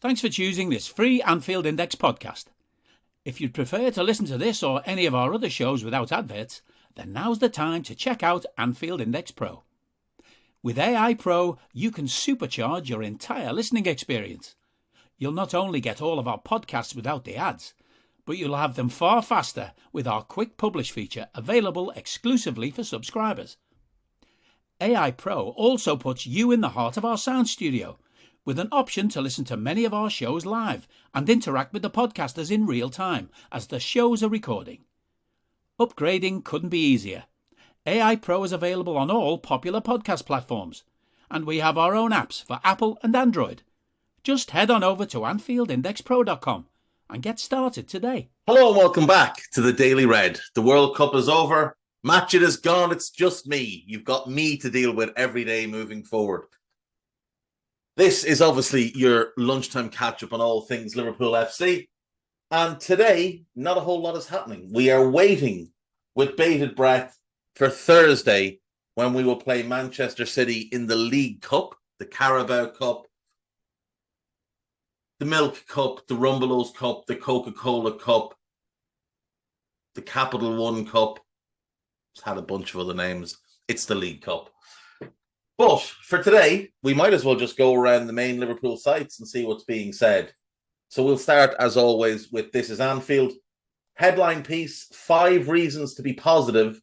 Thanks for choosing this free Anfield Index podcast. If you'd prefer to listen to this or any of our other shows without adverts, then now's the time to check out Anfield Index Pro. With AI Pro, you can supercharge your entire listening experience. You'll not only get all of our podcasts without the ads, but you'll have them far faster with our Quick Publish feature available exclusively for subscribers. AI Pro also puts you in the heart of our sound studio, with an option to listen to many of our shows live and interact with the podcasters in real time as the shows are recording. Upgrading couldn't be easier. AI Pro is available on all popular podcast platforms, and we have our own apps for Apple and Android. Just head on over to AnfieldIndexPro.com and get started today. Hello and welcome back to the Daily Red. The World Cup is over. Match it is gone. It's just me. You've got me to deal with every day moving forward. This is obviously your lunchtime catch-up on all things Liverpool FC. And today, not a whole lot is happening. We are waiting with bated breath for Thursday when we will play Manchester City in the League Cup, the Carabao Cup, the Milk Cup, the Rumbelows Cup, the Coca-Cola Cup, the Capital One Cup. It's had a bunch of other names. It's the League Cup. But for today, we might as well just go around the main Liverpool sites and see what's being said. So we'll start, as always, with This is Anfield. Headline piece, 5 reasons to be positive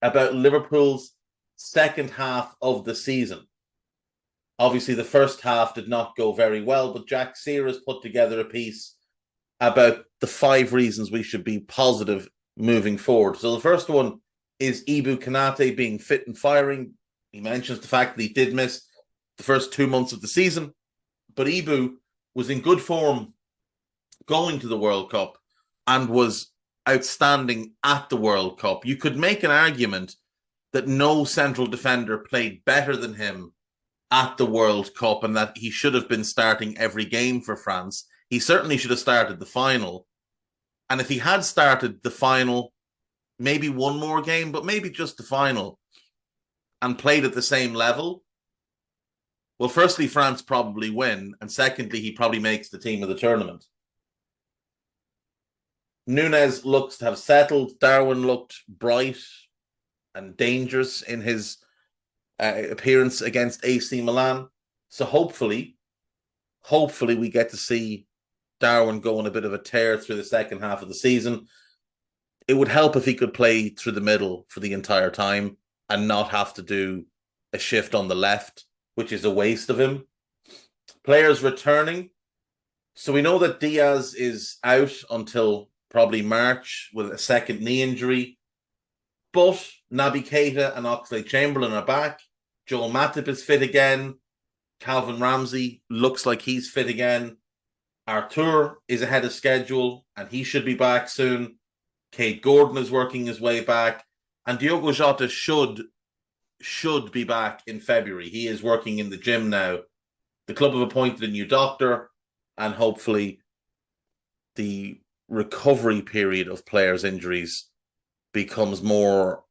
about Liverpool's second half of the season. Obviously, the first half did not go very well, but Jack Sear has put together a piece about the 5 reasons we should be positive moving forward. So the first one is Ibu Konate being fit and firing. He mentions the fact that he did miss the first 2 months of the season, but Ibu was in good form going to the World Cup and was outstanding at the World Cup. You could make an argument that no central defender played better than him at the World Cup and that he should have been starting every game for France. He certainly should have started the final. And if he had started the final, maybe one more game, but maybe just the final, and played at the same level, well, firstly, France probably win, and secondly, he probably makes the team of the tournament. Núñez looks to have settled. Darwin looked bright and dangerous in his appearance against AC Milan. So hopefully we get to see Darwin go on a bit of a tear through the second half of the season. It would help if he could play through the middle for the entire time and not have to do a shift on the left, which is a waste of him. Players returning. So we know that Diaz is out until probably March with a second knee injury. But Naby Keita and Oxlade-Chamberlain are back. Joel Matip is fit again. Calvin Ramsey looks like he's fit again. Artur is ahead of schedule and he should be back soon. Cade Gordon is working his way back. And Diogo Jota should be back in February. He is working in the gym now. The club have appointed a new doctor, and hopefully the recovery period of players' injuries becomes more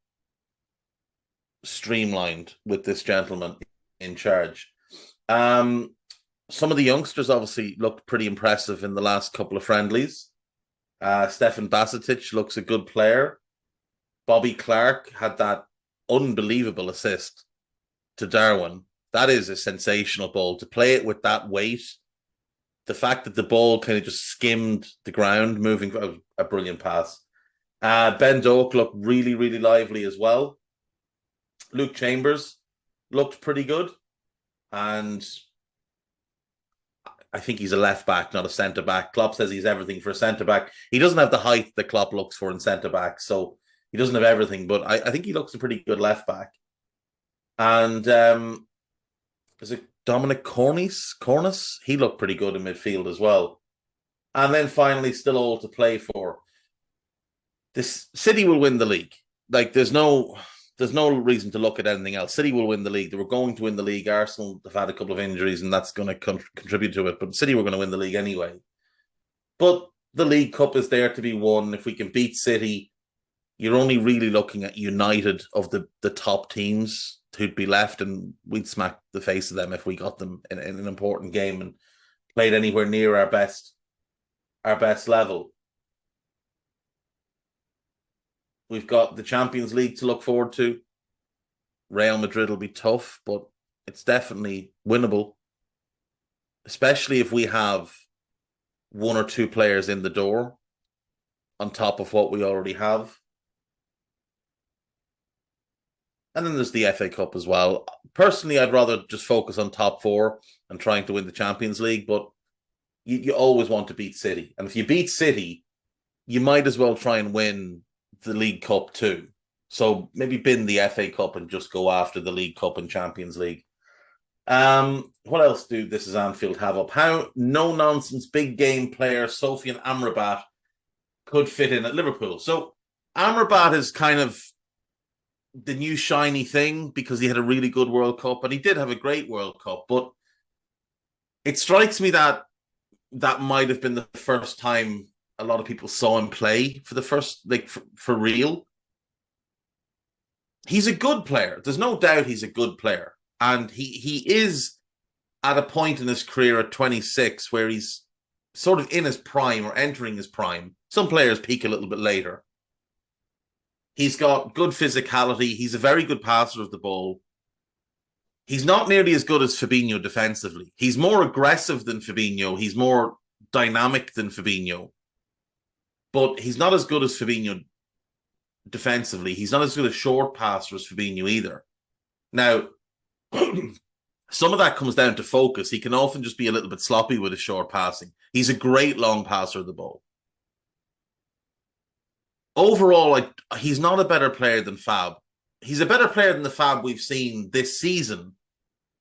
streamlined with this gentleman in charge. Some of the youngsters obviously looked pretty impressive in the last couple of friendlies. Stefan Bajcetic looks a good player. Bobby Clark had that unbelievable assist to Darwin. That is a sensational ball. To play it with that weight, the fact that the ball kind of just skimmed the ground, moving, a brilliant pass. Ben Doak looked really, really lively as well. Luke Chambers looked pretty good. And I think he's a left back, not a centre back. Klopp says he's everything for a centre back. He doesn't have the height that Klopp looks for in centre back, so he doesn't have everything, but I think he looks a pretty good left back. And is it Dominic Cornice? He looked pretty good in midfield as well. And then finally, still all to play for. This City will win the league. Like there's no reason to look at anything else. City will win the league. They were going to win the league. Arsenal have had a couple of injuries, and that's going to contribute to it. But City were going to win the league anyway. But the League Cup is there to be won. If we can beat City, you're only really looking at United of the top teams who'd be left, and we'd smack the face of them if we got them in an important game and played anywhere near our best level. We've got the Champions League to look forward to. Real Madrid will be tough, but it's definitely winnable, especially if we have one or two players in the door on top of what we already have. And then there's the FA Cup as well. Personally, I'd rather just focus on top four and trying to win the Champions League, but you always want to beat City. And if you beat City, you might as well try and win the League Cup too. So maybe bin the FA Cup and just go after the League Cup and Champions League. What else do This Is Anfield have up? How no-nonsense big game player Sofian Amrabat could fit in at Liverpool. So Amrabat is kind of the new shiny thing because he had a really good World Cup, and he did have a great World Cup, but it strikes me that that might have been the first time a lot of people saw him play for the first, like, for real. He's a good player. There's no doubt he's a good player. And he is at a point in his career at 26 where he's sort of in his prime or entering his prime. Some players peak a little bit later. He's got good physicality. He's a very good passer of the ball. He's not nearly as good as Fabinho defensively. He's more aggressive than Fabinho. He's more dynamic than Fabinho. But he's not as good as Fabinho defensively. He's not as good a short passer as Fabinho either. Now, some of that comes down to focus. He can often just be a little bit sloppy with his short passing. He's a great long passer of the ball. Overall, he's not a better player than Fab. He's a better player than the Fab we've seen this season.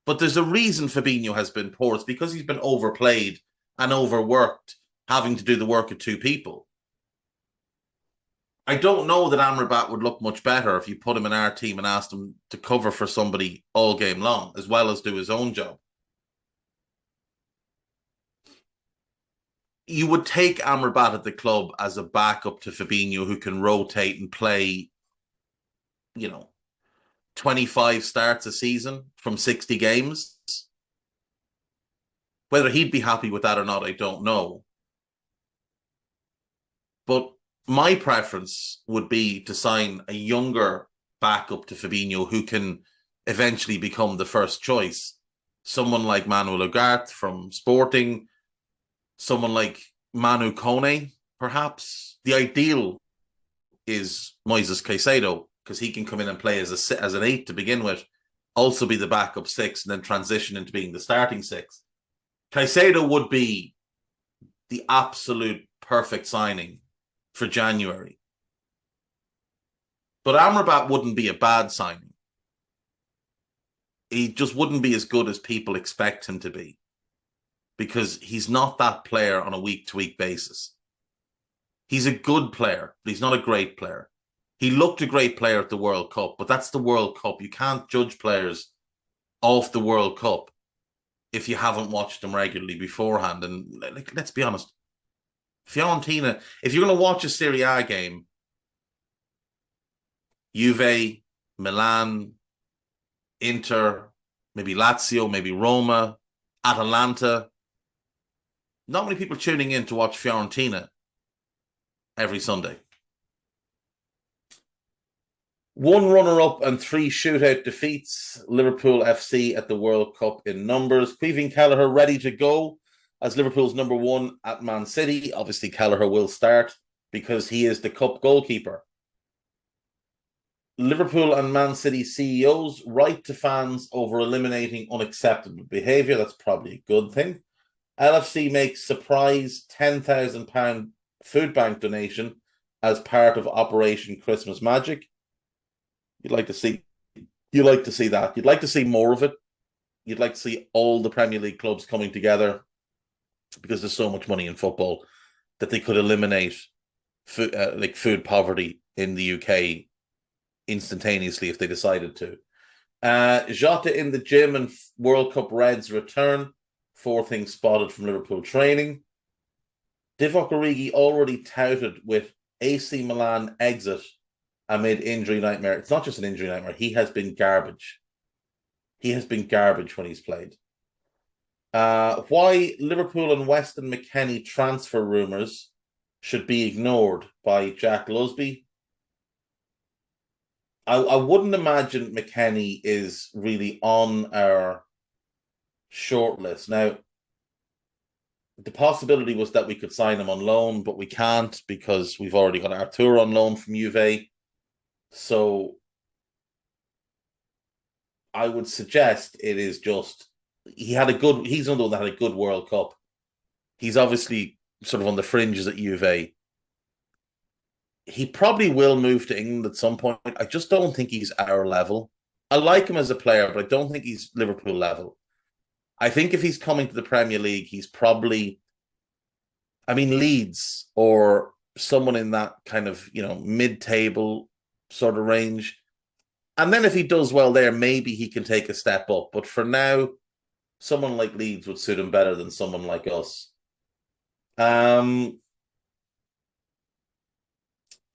But there's a reason Fabinho has been poor. It's because he's been overplayed and overworked, having to do the work of two people. I don't know that Amrabat would look much better if you put him in our team and asked him to cover for somebody all game long, as well as do his own job. You would take Amrabat at the club as a backup to Fabinho who can rotate and play, 25 starts a season from 60 games. Whether he'd be happy with that or not, I don't know. But my preference would be to sign a younger backup to Fabinho who can eventually become the first choice. Someone like Manuel Ugarte from Sporting, someone like Manu Kone, perhaps. The ideal is Moises Caicedo, because he can come in and play as an 8 to begin with, also be the backup 6, and then transition into being the starting 6. Caicedo would be the absolute perfect signing for January. But Amrabat wouldn't be a bad signing. He just wouldn't be as good as people expect him to be, because he's not that player on a week-to-week basis. He's a good player, but he's not a great player. He looked a great player at the World Cup, but that's the World Cup. You can't judge players off the World Cup if you haven't watched them regularly beforehand. And let's be honest, Fiorentina, if you're going to watch a Serie A game, Juve, Milan, Inter, maybe Lazio, maybe Roma, Atalanta, not many people tuning in to watch Fiorentina every Sunday. 1 runner-up and 3 shootout defeats. Liverpool FC at the World Cup in numbers. Caoimhín Kelleher ready to go as Liverpool's number 1 at Man City. Obviously, Kelleher will start because he is the cup goalkeeper. Liverpool and Man City CEOs write to fans over eliminating unacceptable behaviour. That's probably a good thing. LFC makes surprise £10,000 food bank donation as part of Operation Christmas Magic. You'd like to see that. You'd like to see more of it. You'd like to see all the Premier League clubs coming together, because there's so much money in football that they could eliminate food poverty in the UK instantaneously if they decided to. Jota in the gym and World Cup Reds return. 4 things spotted from Liverpool training. Divock Origi already touted with AC Milan exit amid injury nightmare. It's not just an injury nightmare. He has been garbage. He has been garbage when he's played. Why Liverpool and Weston McKennie transfer rumours should be ignored by Jack Lusby. I wouldn't imagine McKennie is really on our shortlist. Now, the possibility was that we could sign him on loan, but we can't because we've already got Artur on loan from Juve. So I would suggest it is just he's another one that had a good World Cup. He's obviously sort of on the fringes at Juve. He probably will move to England at some point. I just don't think he's our level. I like him as a player, but I don't think he's Liverpool level. I think if he's coming to the Premier League, he's probably, Leeds or someone in that kind of, mid-table sort of range. And then if he does well there, maybe he can take a step up. But for now, someone like Leeds would suit him better than someone like us.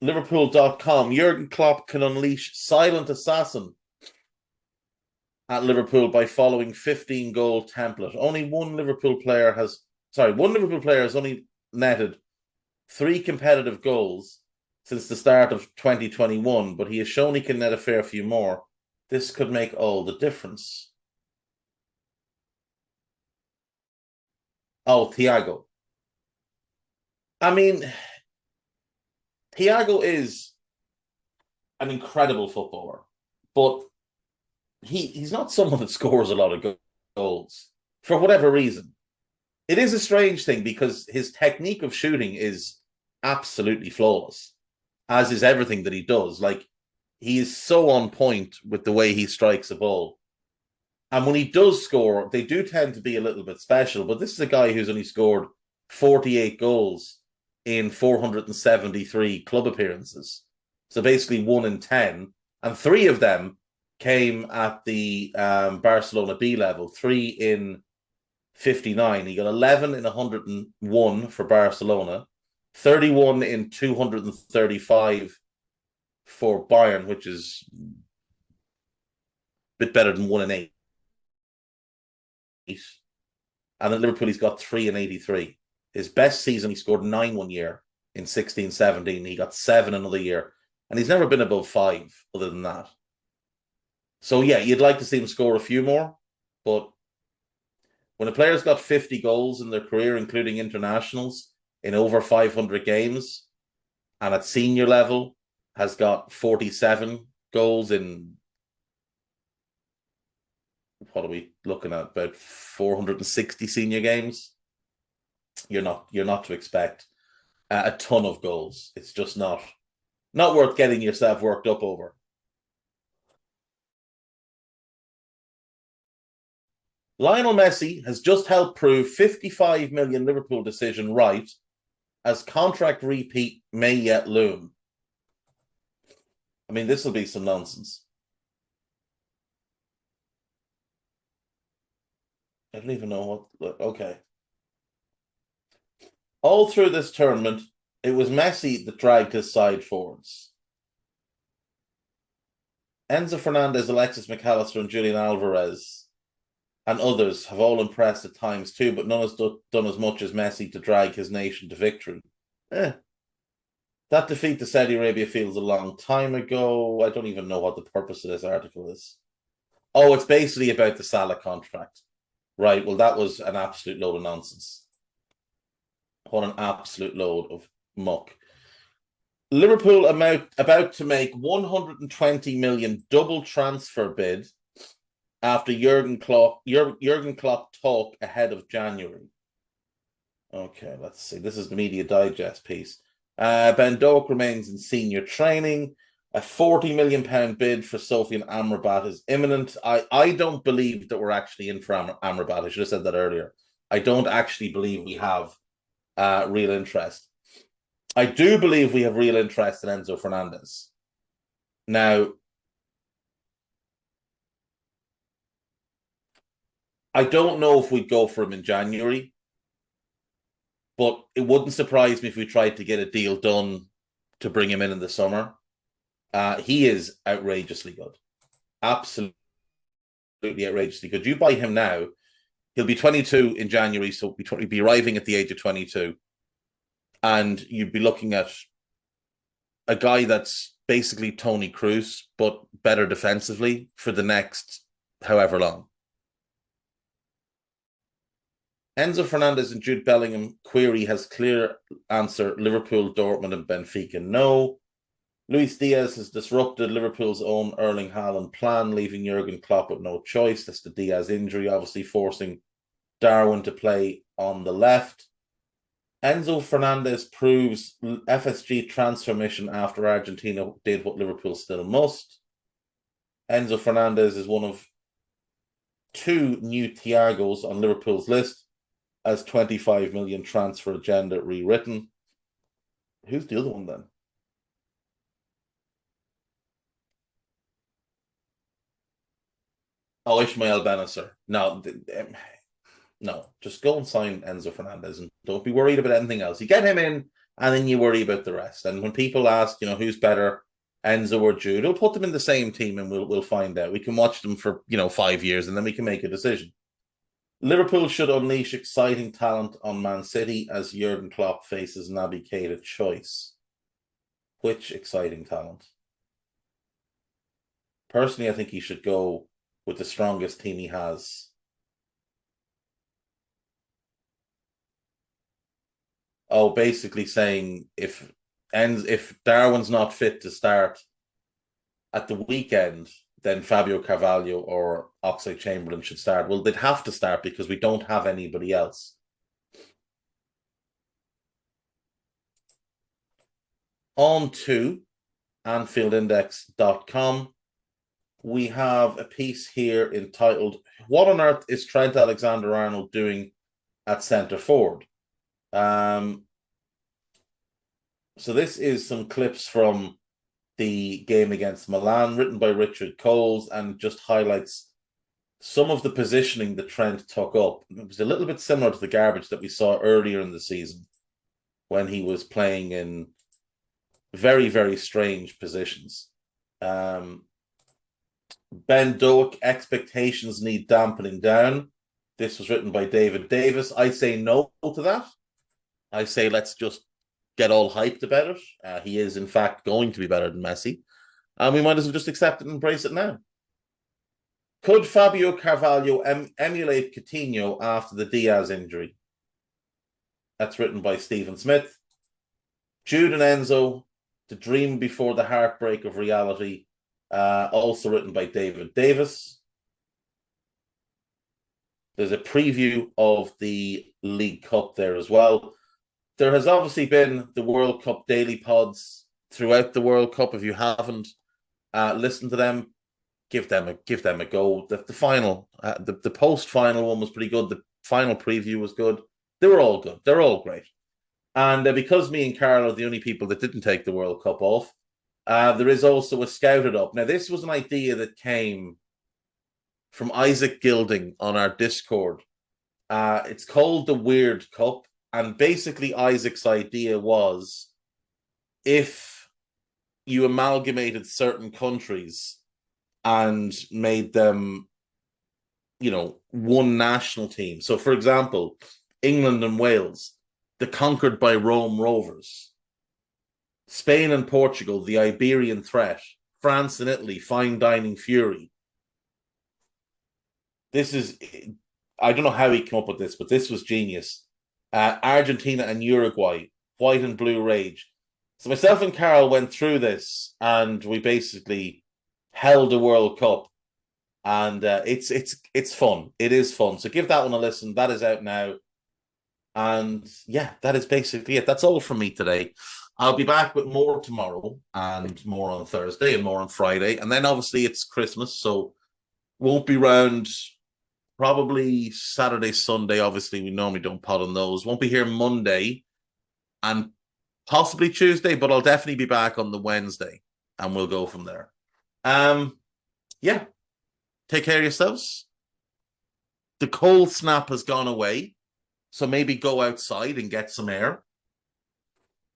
Liverpool.com. Jurgen Klopp can unleash silent assassin at Liverpool by following 15-goal template. One Liverpool player has only netted 3 competitive goals since the start of 2021, but he has shown he can net a fair few more. This could make all the difference. Oh, Thiago. Thiago is an incredible footballer, but he's not someone that scores a lot of goals for whatever reason. It is a strange thing because his technique of shooting is absolutely flawless, as is everything that he does. Like, he is so on point with the way he strikes a ball. And when he does score, they do tend to be a little bit special. But this is a guy who's only scored 48 goals in 473 club appearances. So basically 1 in 10. And 3 of them came at the Barcelona B level, 3 in 59. He got 11 in 101 for Barcelona, 31 in 235 for Bayern, which is a bit better than 1 in 8. And then Liverpool, he's got 3 in 83. His best season, he scored 9 one year in 16-17. He got 7 another year. And he's never been above 5 other than that. So, yeah, you'd like to see him score a few more. But when a player's got 50 goals in their career, including internationals, in over 500 games, and at senior level has got 47 goals in, what are we looking at, about 460 senior games, you're not to expect a ton of goals. It's just not worth getting yourself worked up over. Lionel Messi has just helped prove 55 million Liverpool decision right, as contract repeat may yet loom. This will be some nonsense. I don't even know what. Okay. All through this tournament, it was Messi that dragged his side forwards. Enzo Fernandez, Alexis McAllister, and Julian Alvarez and others have all impressed at times too, but none has done as much as Messi to drag his nation to victory. That defeat to Saudi Arabia feels a long time ago. I don't even know what the purpose of this article is. Oh, it's basically about the Salah contract. Right, well, that was an absolute load of nonsense. What an absolute load of muck. Liverpool about to make 120 million double transfer bid after Jurgen Klopp talk ahead of January. Okay, let's see. This is the Media Digest piece. Ben Doak remains in senior training. A £40 million bid for Sofian Amrabat is imminent. I don't believe that we're actually in for Amrabat. I should have said that earlier. I don't actually believe we have real interest. I do believe we have real interest in Enzo Fernandez. Now, I don't know if we'd go for him in January, but it wouldn't surprise me if we tried to get a deal done to bring him in the summer. He is outrageously good. Absolutely outrageously good. You buy him now, He'll be 22 in January, so he'll be arriving at the age of 22. And you'd be looking at a guy that's basically Tony Cruz, but better defensively for the next however long. Enzo Fernandez and Jude Bellingham query has clear answer: Liverpool, Dortmund, and Benfica. No. Luis Diaz has disrupted Liverpool's own Erling Haaland plan, leaving Jurgen Klopp with no choice. That's the Diaz injury, obviously forcing Darwin to play on the left. Enzo Fernandez proves FSG transfer mission after Argentina did what Liverpool still must. Enzo Fernandez is one of 2 new Thiagos on Liverpool's list as 25 million transfer agenda rewritten. Who's the other one then? Oh, Ismail Benacer. No, just go and sign Enzo Fernandez and don't be worried about anything else. You get him in and then you worry about the rest. And when people ask, who's better, Enzo or Jude, we'll put them in the same team and we'll find out. We can watch them for, 5 years and then we can make a decision. Liverpool should unleash exciting talent on Man City as Jurgen Klopp faces Naby Keita choice. Which exciting talent? Personally, I think he should go with the strongest team he has. Oh, basically saying if Darwin's not fit to start at the weekend, then Fabio Carvalho or Oxlade-Chamberlain should start. Well, they'd have to start because we don't have anybody else. On to AnfieldIndex.com. We have a piece here entitled, "What on earth is Trent Alexander-Arnold doing at centre forward?" So this is some clips from the game against Milan, written by Richard Coles, and just highlights some of the positioning that Trent took up. It was a little bit similar to the garbage that we saw earlier in the season when he was playing in very, very strange positions. Ben Doak, expectations need dampening down. This was written by David Davis. I say no to that. I say let's just get all hyped about it. He is, in fact, going to be better than Messi. And we might as well just accept it and embrace it now. Could Fabio Carvalho emulate Coutinho after the Diaz injury? That's written by Stephen Smith. Jude and Enzo, the dream before the heartbreak of reality. Also written by David Davis. There's a preview of the League Cup there as well. There has obviously been the World Cup daily pods throughout the World Cup. If you haven't listened to them, give them a go. The final, the post-final one was pretty good. The final preview was good. They were all good. They're all great. And because me and Carl are the only people that didn't take the World Cup off, there is also a Scouted Up. Now, this was an idea that came from Isaac Gilding on our Discord. It's called the Weird Cup. And basically, Isaac's idea was if you amalgamated certain countries and made them, one national team. So, for example, England and Wales, the conquered by Rome Rovers. Spain and Portugal, the Iberian threat. France and Italy, fine dining fury. This is, I don't know how he came up with this, but this was genius. Argentina and Uruguay, white and blue rage. So myself and Carl went through this and we basically held a World Cup. And it's fun. It is fun. So give that one a listen. That is out now. And yeah, that is basically it. That's all from me today. I'll be back with more tomorrow and more on Thursday and more on Friday. And then obviously it's Christmas, so won't be round probably Saturday, Sunday. Obviously, we normally don't pod on those. Won't be here Monday and possibly Tuesday, but I'll definitely be back on the Wednesday and we'll go from there. Yeah. Take care of yourselves. The cold snap has gone away. So maybe go outside and get some air.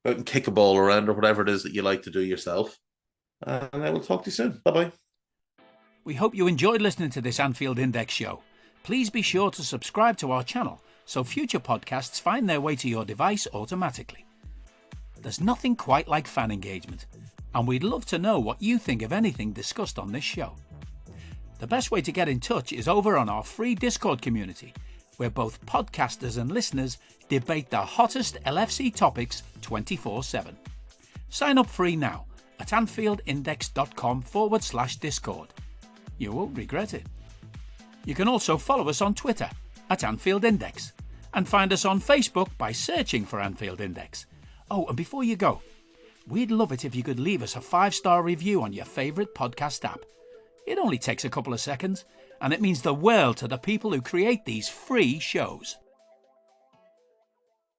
Go out and kick a ball around or whatever it is that you like to do yourself. And I will talk to you soon. Bye-bye. We hope you enjoyed listening to this Anfield Index show. Please be sure to subscribe to our channel so future podcasts find their way to your device automatically. There's nothing quite like fan engagement, and we'd love to know what you think of anything discussed on this show. The best way to get in touch is over on our free Discord community, where both podcasters and listeners debate the hottest LFC topics 24/7. Sign up free now at AnfieldIndex.com/Discord. You won't regret it. You can also follow us on Twitter at Anfield Index and find us on Facebook by searching for Anfield Index. Oh, and before you go, we'd love it if you could leave us a 5-star review on your favourite podcast app. It only takes a couple of seconds, and it means the world to the people who create these free shows.